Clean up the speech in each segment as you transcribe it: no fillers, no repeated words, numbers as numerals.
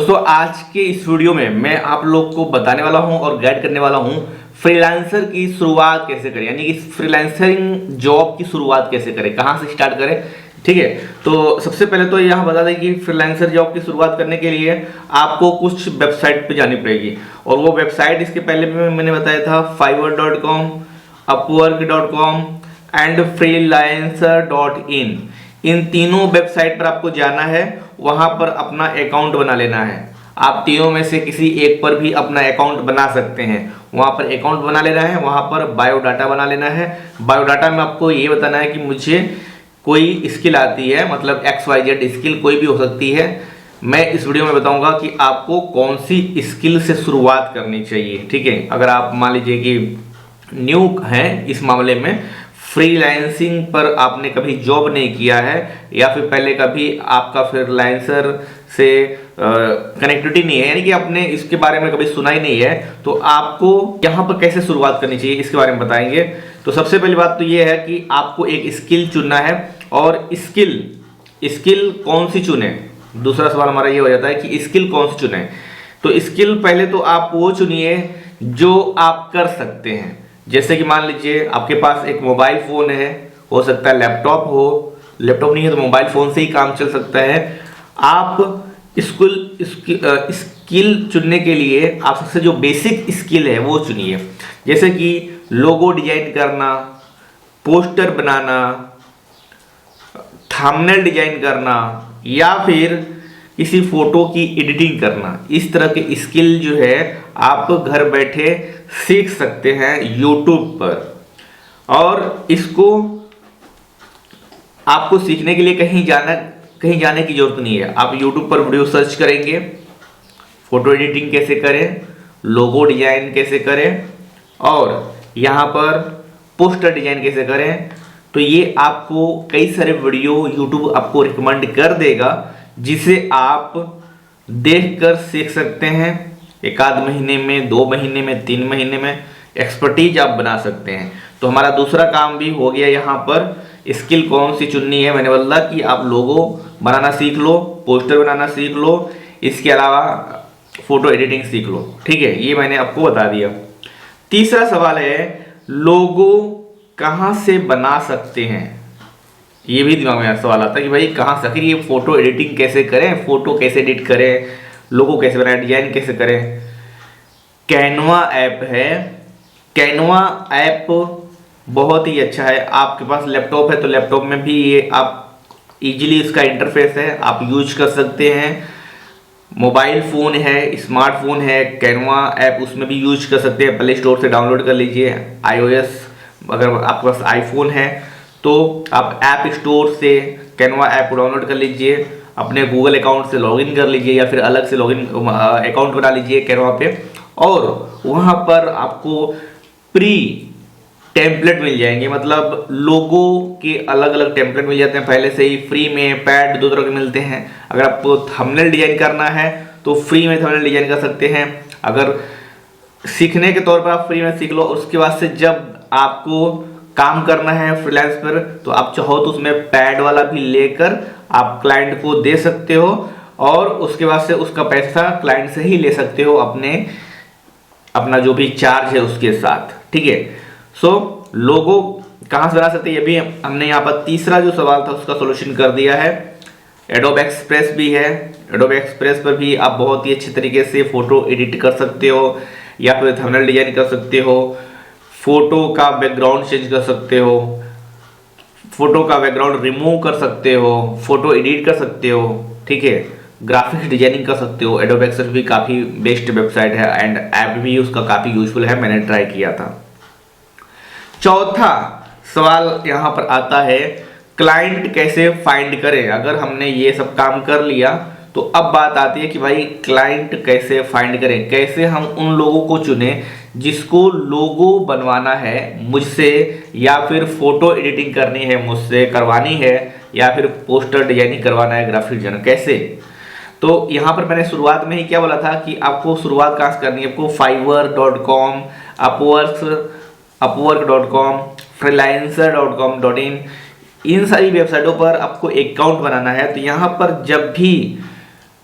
दोस्तों आज के इस वीडियो में मैं आप लोग को बताने वाला हूं और गाइड करने वाला हूं फ्रीलांसर की शुरुआत कैसे करें, यानी कि फ्रीलांसरिंग जॉब की शुरुआत कैसे करें, कहां से स्टार्ट करें। ठीक है, तो सबसे पहले तो यहाँ बता दें कि फ्रीलांसर जॉब की शुरुआत करने के लिए आपको कुछ वेबसाइट पे जानी पड़ेगी और वो वेबसाइट इसके पहले भी मैंने बताया था fiverr.com, upwork.com एंड freelancer.in। इन तीनों वेबसाइट पर आपको जाना है, वहां पर अपना अकाउंट बना लेना है। आप तीनों में से किसी एक पर भी अपना अकाउंट बना सकते हैं। वहां पर अकाउंट बना लेना है, वहां पर बायोडाटा बना लेना है। बायोडाटा में आपको ये बताना है कि मुझे कोई स्किल आती है, मतलब XYZ स्किल कोई भी हो सकती है। मैं इस वीडियो में बताऊंगा कि आपको कौन सी स्किल से शुरुआत करनी चाहिए। ठीक है, अगर आप मान लीजिए कि न्यू हैं इस मामले में, फ्रीलांसिंग पर आपने कभी जॉब नहीं किया है या फिर पहले कभी आपका फ्रीलांसर से कनेक्टिविटी नहीं है, यानी कि आपने इसके बारे में कभी सुना ही नहीं है, तो आपको यहाँ पर कैसे शुरुआत करनी चाहिए इसके बारे में बताएंगे। तो सबसे पहली बात तो ये है कि आपको एक स्किल चुनना है, और स्किल कौन सी चुने। दूसरा सवाल हमारा ये हो जाता है कि स्किल कौन सी चुने। तो स्किल पहले तो आप वो चुनिए जो आप कर सकते हैं। जैसे कि मान लीजिए आपके पास एक मोबाइल फ़ोन है, हो सकता है लैपटॉप हो, लैपटॉप नहीं है तो मोबाइल फ़ोन से ही काम चल सकता है। आप स्किल चुनने के लिए आप सबसे जो बेसिक स्किल है वो चुनिए। जैसे कि लोगो डिजाइन करना, पोस्टर बनाना, थंबनेल डिजाइन करना, या फिर किसी फोटो की एडिटिंग करना। इस तरह के स्किल जो है आप घर बैठे सीख सकते हैं YouTube पर, और इसको आपको सीखने के लिए कहीं जाने की जरूरत नहीं है। आप YouTube पर वीडियो सर्च करेंगे, फोटो एडिटिंग कैसे करें, लोगो डिजाइन कैसे करें, और यहाँ पर पोस्टर डिजाइन कैसे करें, तो ये आपको कई सारे वीडियो YouTube आपको रिकमेंड कर देगा, जिसे आप देखकर सीख सकते हैं। एक आध महीने में, 2 महीने में, 3 महीने में एक्सपर्टीज आप बना सकते हैं। तो हमारा दूसरा काम भी हो गया। यहाँ पर स्किल कौन सी चुननी है, मैंने बोला कि आप लोगो बनाना सीख लो, पोस्टर बनाना सीख लो, इसके अलावा फोटो एडिटिंग सीख लो। ठीक है, ये मैंने आपको बता दिया। तीसरा सवाल है लोगो कहाँ से बना सकते हैं। ये भी दिमाग में सवाल आता है कि भाई कहाँ से, आखिर ये फोटो एडिटिंग कैसे करें, फोटो कैसे एडिट करें, लोगो कैसे बनाएं, डिजाइन कैसे करें। कैनवा ऐप है, कैनवा ऐप बहुत ही अच्छा है। आपके पास लैपटॉप है तो लैपटॉप में भी ये आप इजीली इसका इंटरफेस है, आप यूज कर सकते हैं। मोबाइल फ़ोन है, स्मार्टफोन है, कैनवा ऐप उसमें भी यूज कर सकते हैं। प्ले स्टोर से डाउनलोड कर लीजिए। iOS अगर आपके पास आईफोन है तो आप ऐप स्टोर से कैनवा ऐप डाउनलोड कर लीजिए, अपने गूगल अकाउंट से लॉगिन कर लीजिए या फिर अलग से लॉगिन अकाउंट बना लीजिए कैनवा पे, और वहाँ पर आपको प्री टेम्पलेट मिल जाएंगे। मतलब लोगो के अलग अलग टेम्पलेट मिल जाते हैं पहले से ही फ्री में। पैड 2 तरह के मिलते हैं। अगर आपको थंबनेल डिजाइन करना है तो फ्री में थंबनेल डिजाइन कर सकते हैं। अगर सीखने के तौर पर आप फ्री में सीख लो, उसके बाद से जब आपको काम करना है फ्रीलांस पर तो आप चाहो तो उसमें पैड वाला भी लेकर आप क्लाइंट को दे सकते हो, और उसके बाद से उसका पैसा क्लाइंट से ही ले सकते हो, अपना जो भी चार्ज है उसके साथ। ठीक है, सो लोगो कहाँ से बना सकते हैं, ये भी हमने यहाँ पर तीसरा जो सवाल था उसका सोल्यूशन कर दिया है। एडोब एक्सप्रेस भी है, एडोब एक्सप्रेस पर भी आप बहुत ही अच्छे तरीके से फोटो एडिट कर सकते हो, या फिर थंबनेल डिजाइन कर सकते हो, फोटो का बैकग्राउंड चेंज कर सकते हो, फोटो का बैकग्राउंड रिमूव कर सकते हो, फोटो एडिट कर सकते हो। ठीक है, ग्राफिक्स डिजाइनिंग कर सकते हो। एडोब एक्सप्रेस भी काफ़ी बेस्ट वेबसाइट है एंड ऐप भी उसका काफ़ी यूजफुल है, मैंने ट्राई किया था। चौथा सवाल यहाँ पर आता है क्लाइंट कैसे फाइंड करें। अगर हमने ये सब काम कर लिया तो अब बात आती है कि भाई क्लाइंट कैसे फाइंड करें, कैसे हम उन लोगों को चुने जिसको लोगो बनवाना है मुझसे, या फिर फोटो एडिटिंग करनी है मुझसे करवानी है, या फिर पोस्टर डिजाइनिंग करवाना है, ग्राफिक डिजाइन कैसे। तो यहाँ पर मैंने शुरुआत में ही क्या बोला था कि आपको शुरुआत कहाँ से करनी है। आपको fiverr.com, upwork.com, freelancer.com.in इन सारी वेबसाइटों पर आपको अकाउंट बनाना है। तो यहाँ पर जब भी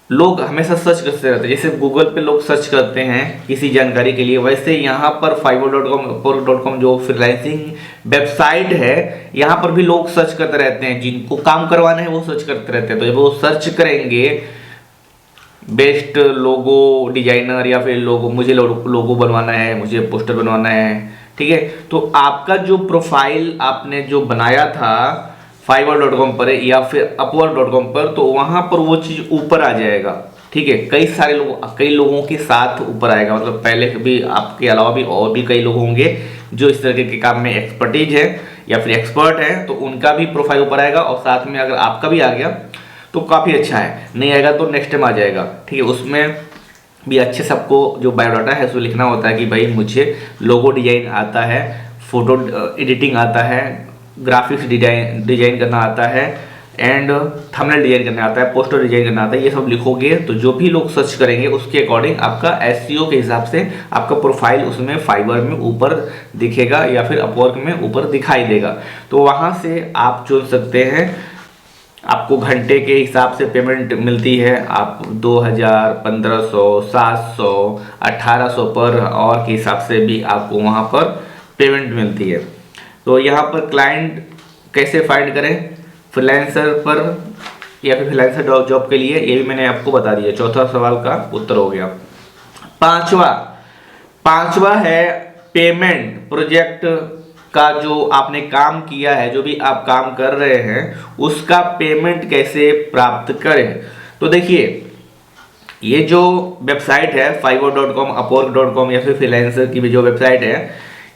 लोग हमेशा सर्च करते रहते हैं, जैसे गूगल पे लोग सर्च करते हैं किसी जानकारी के लिए, वैसे यहाँ पर fiverr.com upwork.com जो फ्रीलांसिंग वेबसाइट है यहाँ पर भी लोग सर्च करते रहते हैं, जिनको काम करवाना है वो सर्च करते रहते हैं। तो जब वो सर्च करेंगे बेस्ट लोगो डिजाइनर या फिर लोगो, मुझे लोगो बनवाना है, मुझे पोस्टर बनवाना है, ठीक है, तो आपका जो प्रोफाइल आपने जो बनाया था fiverr.com पर या फिर upwork.com पर, तो वहां पर वो चीज ऊपर आ जाएगा, ठीक है। कई लोगों के साथ ऊपर आएगा, मतलब पहले भी आपके अलावा भी और भी कई लोग होंगे जो इस तरह के काम में एक्सपर्टीज है या फिर एक्सपर्ट है, तो उनका भी प्रोफाइल ऊपर आएगा। और साथ में अगर आपका भी आ गया तो काफ़ी अच्छा है, नहीं आएगा तो नेक्स्ट टाइम आ जाएगा, ठीक है। उसमें भी अच्छे सबको जो बायोडाटा है उसमें लिखना होता है कि भाई मुझे लोगो डिजाइन आता है, फोटो एडिटिंग आता है, ग्राफिक्स डिजाइन करना आता है, एंड थंबनेल डिजाइन करना आता है, पोस्टर डिजाइन करना आता है। ये सब लिखोगे तो जो भी लोग सर्च करेंगे उसके अकॉर्डिंग आपका एसईओ के हिसाब से आपका प्रोफाइल उसमें फाइवर में ऊपर दिखेगा या फिर अपवर्क में ऊपर दिखाई देगा। तो वहाँ से आप चुन सकते हैं, आपको घंटे के हिसाब से पेमेंट मिलती है, आप 2000, 1500, 700, 1800 पर और के हिसाब से भी आपको वहाँ पर पेमेंट मिलती है। तो यहाँ पर क्लाइंट कैसे फाइंड करें फ्रीलांसर पर या फिर फ्रीलांसर जॉब के लिए, ये भी मैंने आपको बता दिया। चौथा सवाल का उत्तर हो गया। पांचवा है पेमेंट। प्रोजेक्ट का जो आपने काम किया है, जो भी आप काम कर रहे हैं उसका पेमेंट कैसे प्राप्त करें। तो देखिए ये जो वेबसाइट है fiverr.com, upwork.com या फिर फ्रीलांसर की भी जो वेबसाइट है,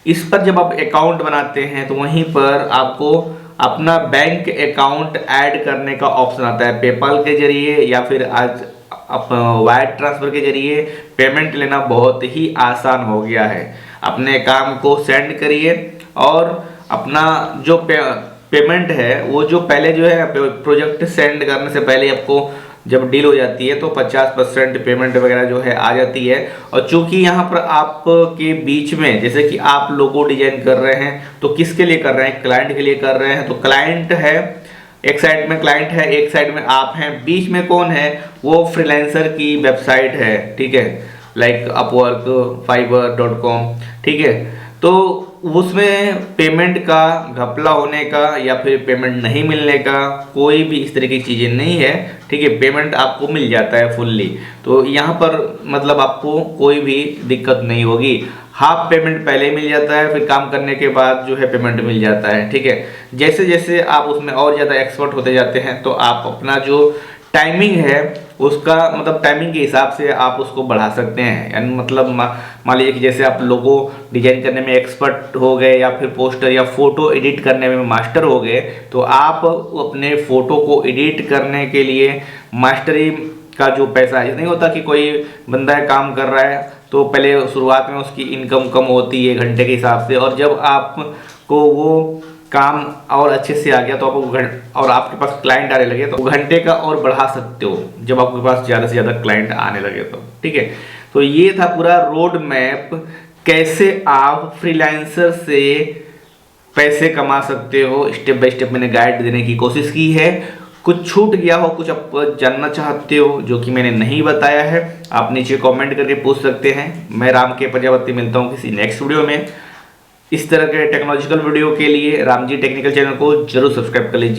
इस पर जब आप अकाउंट बनाते हैं तो वहीं पर आपको अपना बैंक अकाउंट ऐड करने का ऑप्शन आता है। पेपाल के जरिए या फिर आज वायर ट्रांसफर के जरिए पेमेंट लेना बहुत ही आसान हो गया है। अपने काम को सेंड करिए और अपना जो पेमेंट है वो जो पहले जो है प्रोजेक्ट सेंड करने से पहले आपको जब डील हो जाती है तो 50% पेमेंट वगैरह जो है आ जाती है। और चूंकि यहाँ पर आपके बीच में जैसे कि आप लोगो डिजाइन कर रहे हैं तो किसके लिए कर रहे हैं, क्लाइंट के लिए कर रहे हैं। तो क्लाइंट है, एक साइड में क्लाइंट है, एक साइड में आप हैं, बीच में कौन है, वो फ्रीलांसर की वेबसाइट है, ठीक है, लाइक अपवर्क, fiverr.com, ठीक है। तो उसमें पेमेंट का घपला होने का या फिर पेमेंट नहीं मिलने का कोई भी इस तरह की चीज़ें नहीं है, ठीक है। पेमेंट आपको मिल जाता है फुल्ली, तो यहाँ पर मतलब आपको कोई भी दिक्कत नहीं होगी। हाफ पेमेंट पहले मिल जाता है, फिर काम करने के बाद जो है पेमेंट मिल जाता है, ठीक है। जैसे जैसे आप उसमें और ज़्यादा एक्सपर्ट होते जाते हैं तो आप अपना जो टाइमिंग है उसका मतलब टाइमिंग के हिसाब से आप उसको बढ़ा सकते हैं। यानी मतलब मान लीजिए कि जैसे आप लोगो डिजाइन करने में एक्सपर्ट हो गए या फिर पोस्टर या फोटो एडिट करने में मास्टर हो गए, तो आप अपने फोटो को एडिट करने के लिए मास्टरी का जो पैसा है, नहीं होता कि कोई बंदा काम कर रहा है तो पहले शुरुआत में उसकी इनकम कम होती है घंटे के हिसाब से, और जब आपको वो काम और अच्छे से आ गया तो आप और आपके पास क्लाइंट आने लगे तो घंटे का और बढ़ा सकते हो जब आपके पास ज़्यादा से ज़्यादा क्लाइंट आने लगे तो, ठीक है। तो ये था पूरा रोड मैप, कैसे आप फ्रीलांसर से पैसे कमा सकते हो। स्टेप बाय स्टेप मैंने गाइड देने की कोशिश की है। कुछ छूट गया हो, कुछ आप जानना चाहते हो जो कि मैंने नहीं बताया है, आप नीचे कमेंट करके पूछ सकते हैं। मैं राम के प्रजापति मिलता हूँ किसी नेक्स्ट वीडियो में। इस तरह के टेक्नोलॉजिकल वीडियो के लिए रामजी टेक्निकल चैनल को जरूर सब्सक्राइब कर लीजिए।